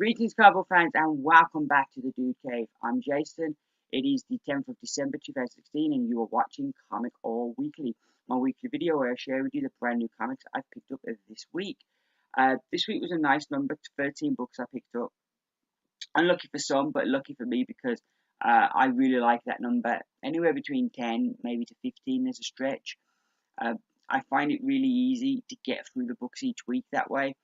Greetings, Cowboy fans, and welcome back to the Dude Cave. I'm Jason. It is the 10th of December 2016, and you are watching Comic All Weekly, my weekly video where I share with you the brand new comics I've picked up this week. This week was a nice number, 13 books I picked up. Unlucky for some, but lucky for me because I really like that number. Anywhere between 10, maybe to 15 is a stretch. Uh, I find it really easy to get through the books each week that way,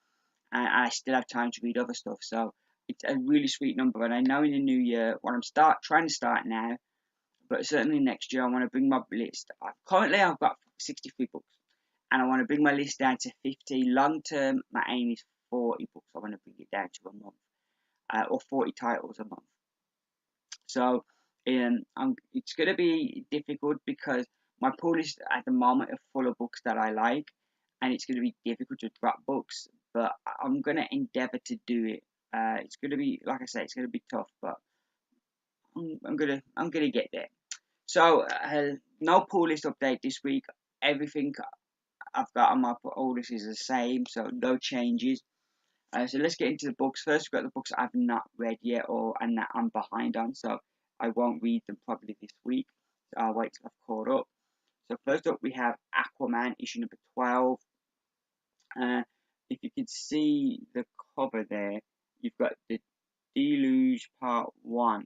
and I still have time to read other stuff. So it's a really sweet number. And I know in the new year, what I'm trying to start now, but certainly next year, I want to bring my list. Currently, I've got 63 books, and I want to bring my list down to 50. Long term, my aim is 40 books. I want to bring it down to a month, or 40 titles a month. So it's going to be difficult because my pull list at the moment is full of books that I like, and it's going to be difficult to drop books, but I'm going to endeavor to do it. It's going to be, like I say, it's going to be tough, but I'm gonna get there. So no pull list update this week. Everything I've got on my pull list is the same, so no changes. So let's get into the books. First, we've got the books I've not read yet, and that I'm behind on, so I won't read them probably this week. So I'll wait till I've caught up. So first up, we have Aquaman, issue number 12. If you can see the cover there, you've got the Deluge Part 1.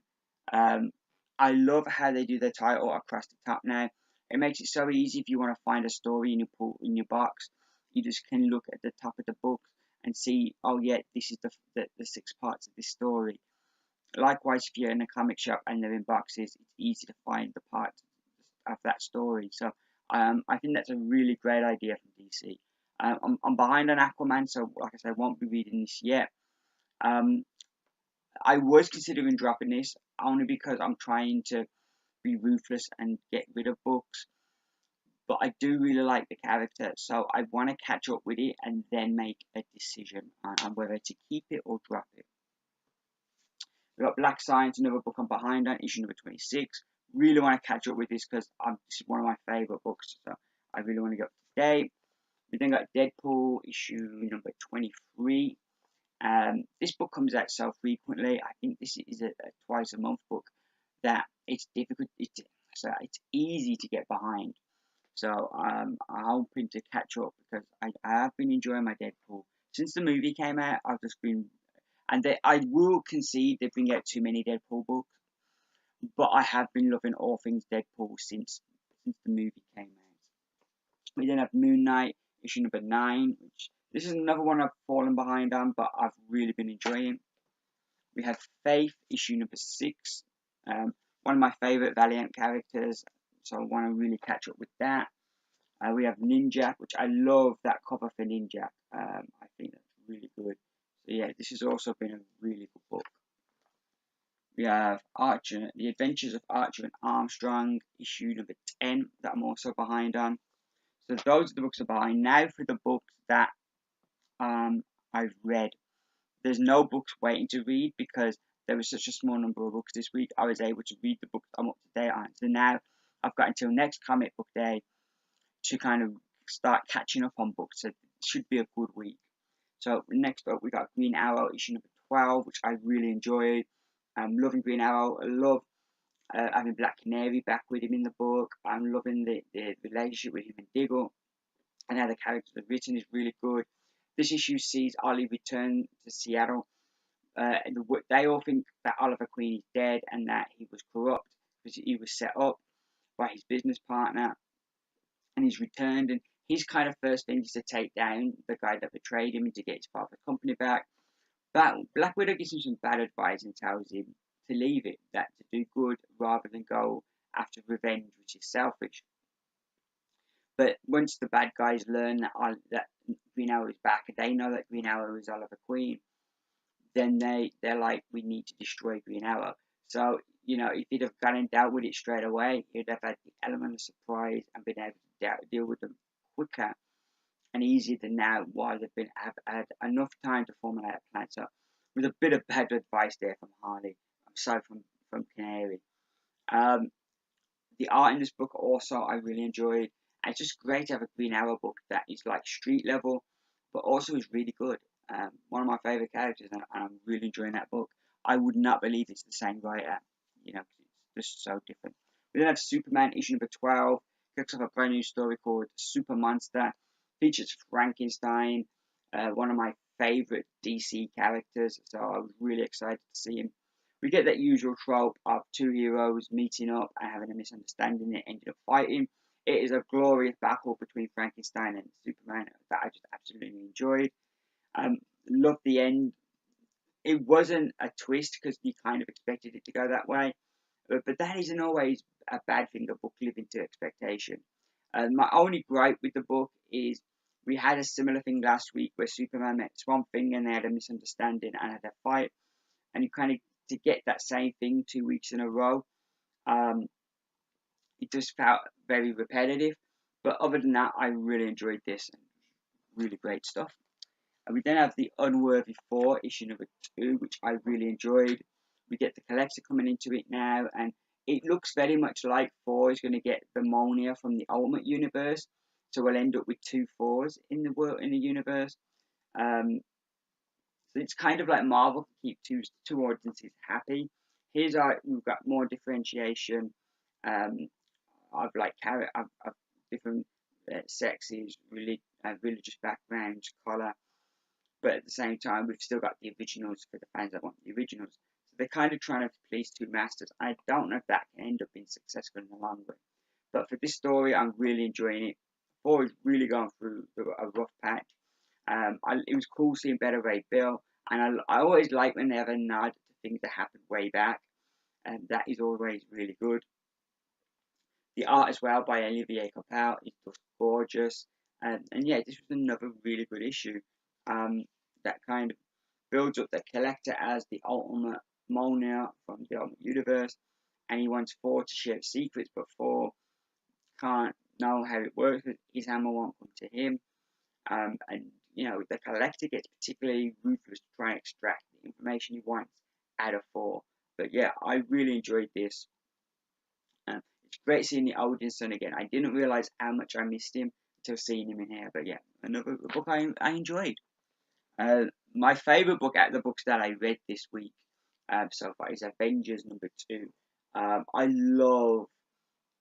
I love how they do the title across the top now. It makes it so easy if you want to find a story in your box. You just can look at the top of the book and see, oh yeah, this is the 6 parts of this story. Likewise, if you're in a comic shop and they're in boxes, it's easy to find the parts of that story. So I think that's a really great idea from DC. I'm behind on Aquaman, so like I said, I won't be reading this yet. I was considering dropping this only because I'm trying to be ruthless and get rid of books, but I do really like the character, so I want to catch up with it and then make a decision on whether to keep it or drop it. We've got Black Science, another book I'm behind on, issue number 26. Really want to catch up with this because this is one of my favourite books, so I really want to get up to date. We then got Deadpool, issue number 23. This book comes out so frequently. I think this is a twice a month book that it's difficult. It's easy to get behind. So I'm hoping to catch up because I have been enjoying my Deadpool since the movie came out. I've just been, and I will concede they bring out too many Deadpool books, but I have been loving all things Deadpool since the movie came out. We then have Moon Knight, issue number 9, which this is another one I've fallen behind on, but I've really been enjoying. We have Faith, issue number 6. One of my favourite Valiant characters, so I want to really catch up with that. We have Ninja, which I love that cover for Ninja. I think that's really good. So yeah, this has also been a really good book. We have Archer, The Adventures of Archer and Armstrong, issue number 10, that I'm also behind on. So those are the books I'm behind. Now for the books that I've read. There's no books waiting to read because there was such a small number of books this week. I was able to read the books I'm up to date on. So now I've got until next comic book day to kind of start catching up on books. So it should be a good week. So next up, we got Green Arrow, issue number 12, which I really enjoyed. I'm loving Green Arrow. I love having Black Canary back with him in the book. I'm loving the relationship with him and Diggle. And how the characters are written is really good. This issue sees Ollie return to Seattle. They all think that Oliver Queen is dead and that he was corrupt because he was set up by his business partner, and he's returned. And his kind of first thing is to take down the guy that betrayed him and to get his part of the company back. But Black Widow gives him some bad advice and tells him to leave it, that to do good rather than go after revenge, which is selfish. But once the bad guys learn that Green Arrow is back and they know that Green Arrow is Oliver Queen, then they're like, we need to destroy Green Arrow. So, if he'd have gone and dealt with it straight away, he'd have had the element of surprise and been able to deal with them quicker and easier than now, while they've have had enough time to formulate a plan. So, with a bit of bad advice there from Harley, I'm sorry, from Canary. The art in this book also I really enjoyed. And it's just great to have a Green Arrow book that is like street level, but also is really good. one of my favourite characters, and I'm really enjoying that book. I would not believe it's the same writer, you know, 'cause it's just so different. We then have Superman issue number 12, kicks off a brand new story called Super Monster, features Frankenstein, one of my favourite DC characters, so I was really excited to see him. We get that usual trope of two heroes meeting up and having a misunderstanding and ending up fighting. It is a glorious battle between Frankenstein and Superman that I just absolutely enjoyed. Loved the end. It wasn't a twist because you kind of expected it to go that way, but that isn't always a bad thing. A book living to expectation. My only gripe with the book is we had a similar thing last week where Superman met Swamp Thing and they had a misunderstanding and had a fight, and you kind of to get that same thing 2 weeks in a row. Um, it just felt very repetitive. But other than that, I really enjoyed this. Really great stuff. And we then have the Unworthy 4, issue number 2, which I really enjoyed. We get the collector coming into it now, and it looks very much like 4 is going to get the Monia from the Ultimate Universe. So we'll end up with two 4s in the world, in the universe. So it's kind of like Marvel can keep two audiences happy. Here's our we've got more differentiation. Um, of like of different sexes, religious backgrounds, colour, but at the same time we've still got the originals for the fans that want the originals. So they're kind of trying to please two masters. I don't know if that can end up being successful in the long run. But for this story, I'm really enjoying it. 4 is really going through a rough patch. It was cool seeing Better Ray Bill, and I always like when they have a nod to things that happened way back, and that is always really good. The art as well by Olivier Coipel is just gorgeous, and yeah, this was another really good issue. That kind of builds up the collector as the ultimate Mjolnir from the Ultimate Universe, and he wants 4 to share secrets, but 4 can't know how it works. His hammer won't come to him, and you know the collector gets particularly ruthless to try and extract the information he wants out of 4. But yeah, I really enjoyed this. It's great seeing the Odin son again. I didn't realise how much I missed him until seeing him in here. But yeah, another book I enjoyed. My favourite book out of the books that I read this week so far is Avengers number 2. I love,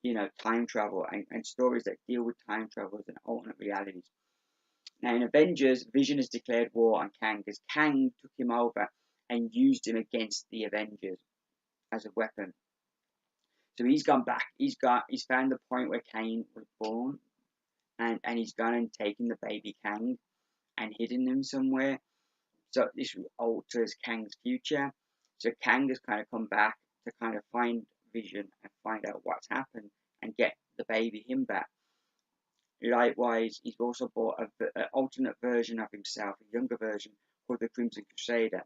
you know, time travel and stories that deal with time travels and alternate realities. Now in Avengers, Vision has declared war on Kang as Kang took him over and used him against the Avengers as a weapon. So he's gone back. He's found the point where Kang was born, and he's gone and taken the baby Kang and hidden him somewhere. So this alters Kang's future. So Kang has kind of come back to kind of find Vision and find out what's happened and get the baby him back. Likewise, he's also bought an alternate version of himself, a younger version called the Crimson Crusader,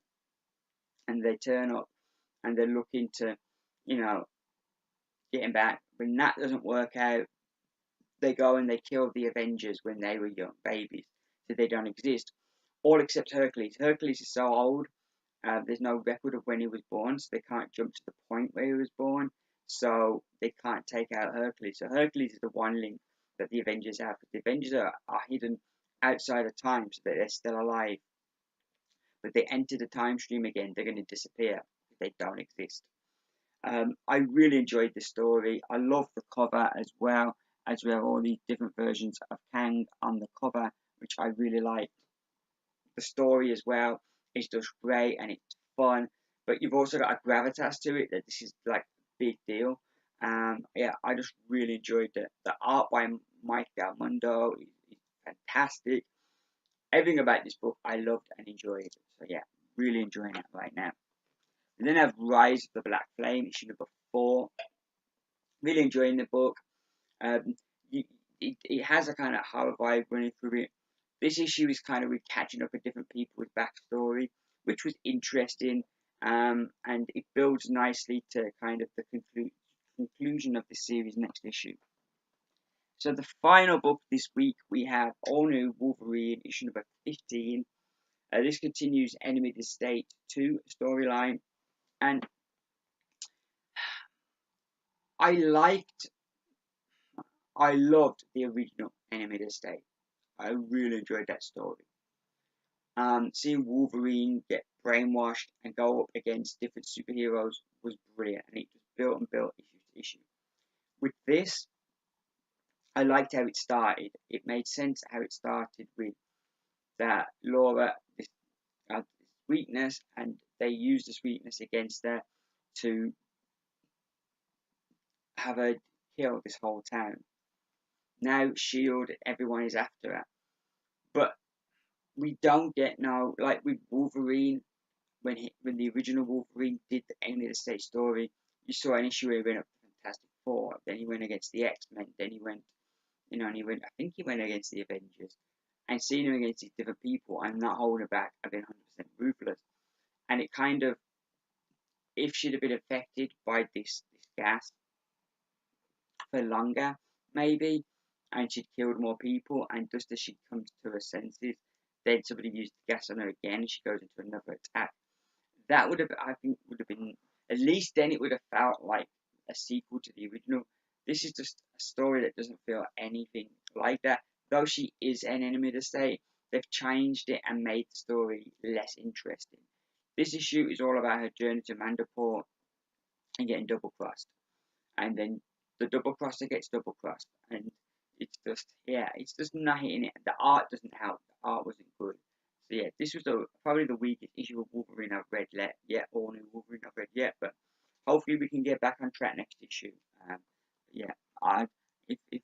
and they turn up and they're looking to, you know, get him back. When that doesn't work out, they go and they kill the Avengers when they were young babies, so they don't exist. All except Hercules. Hercules is so old, there's no record of when he was born, so they can't jump to the point where he was born, so they can't take out Hercules. So Hercules is the one link that the Avengers have. The Avengers are hidden outside of time, so that they're still alive. But they enter the time stream again, they're going to disappear. They don't exist. I really enjoyed the story. I love the cover as well, as we have all these different versions of Kang on the cover, which I really like. The story as well is just great and it's fun, but you've also got a gravitas to it that this is like a big deal. Yeah, I just really enjoyed it. The art by Mike Del Mundo is fantastic. Everything about this book I loved and enjoyed. So yeah, really enjoying it right now. We then have Rise of the Black Flame, issue number 4. Really enjoying the book. Um, it has a kind of horror vibe running through it. This issue is kind of catching up with different people with backstory, which was interesting, and it builds nicely to kind of the conclusion of the series next issue. So the final book this week we have all new Wolverine issue number 15. This continues Enemy of the State 2 storyline, and I loved the original Enemy of the State. I really enjoyed that story. Seeing Wolverine get brainwashed and go up against different superheroes was brilliant, and it just built and built issue to issue. With this, I liked how it started. It made sense how it started with that Laura had this weakness, and they used this weakness against her to have her kill this whole town. Now Shield, everyone is after her, but we don't get now like with Wolverine when the original Wolverine did the end of the stage story. You saw an issue where he went up to Fantastic Four, then he went against the X-Men, then he went, and he went. I think he went against the Avengers, and seeing him against these different people, I'm not holding back. I've been 100% ruthless, and it kind of, if she'd have been affected by this gas for longer, maybe, and she'd killed more people, and just as she comes to her senses, then somebody used the gas on her again, and she goes into another attack. That would have, I think, would have been, at least then it would have felt like a sequel to the original. This is just a story that doesn't feel anything like that. Though she is an enemy of the state, they've changed it and made the story less interesting. This issue is all about her journey to Mandapore and getting double crossed, and then the double crosser gets double crossed, and it's just not hitting it. The art doesn't help. The art wasn't good. So yeah, this was probably the weakest issue of Wolverine I've read yet, or new Wolverine I've read yet. But hopefully we can get back on track next issue. Um, yeah, I if, if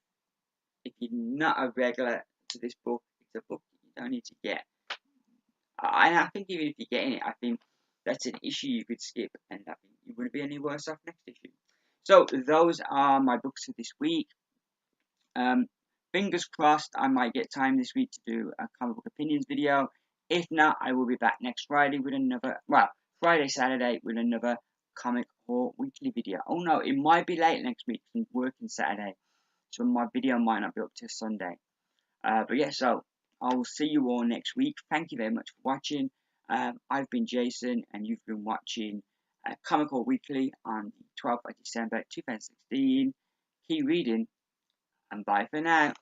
if you're not a regular to this book, it's a book you don't need to get. I think even if you're getting it, I think that's an issue you could skip, and I think you wouldn't be any worse off next issue. So those are my books for this week. Um, Fingers crossed I might get time this week to do a comic book opinions video. If not, I will be back next Friday with another, Friday, Saturday with another comic or weekly video. Oh no, it might be late next week because I'm working Saturday, so my video might not be up till Sunday. But yeah, so I will see you all next week. Thank you very much for watching. I've been Jason, and you've been watching Comical Weekly on the 12th of December 2016. Keep reading, and bye for now.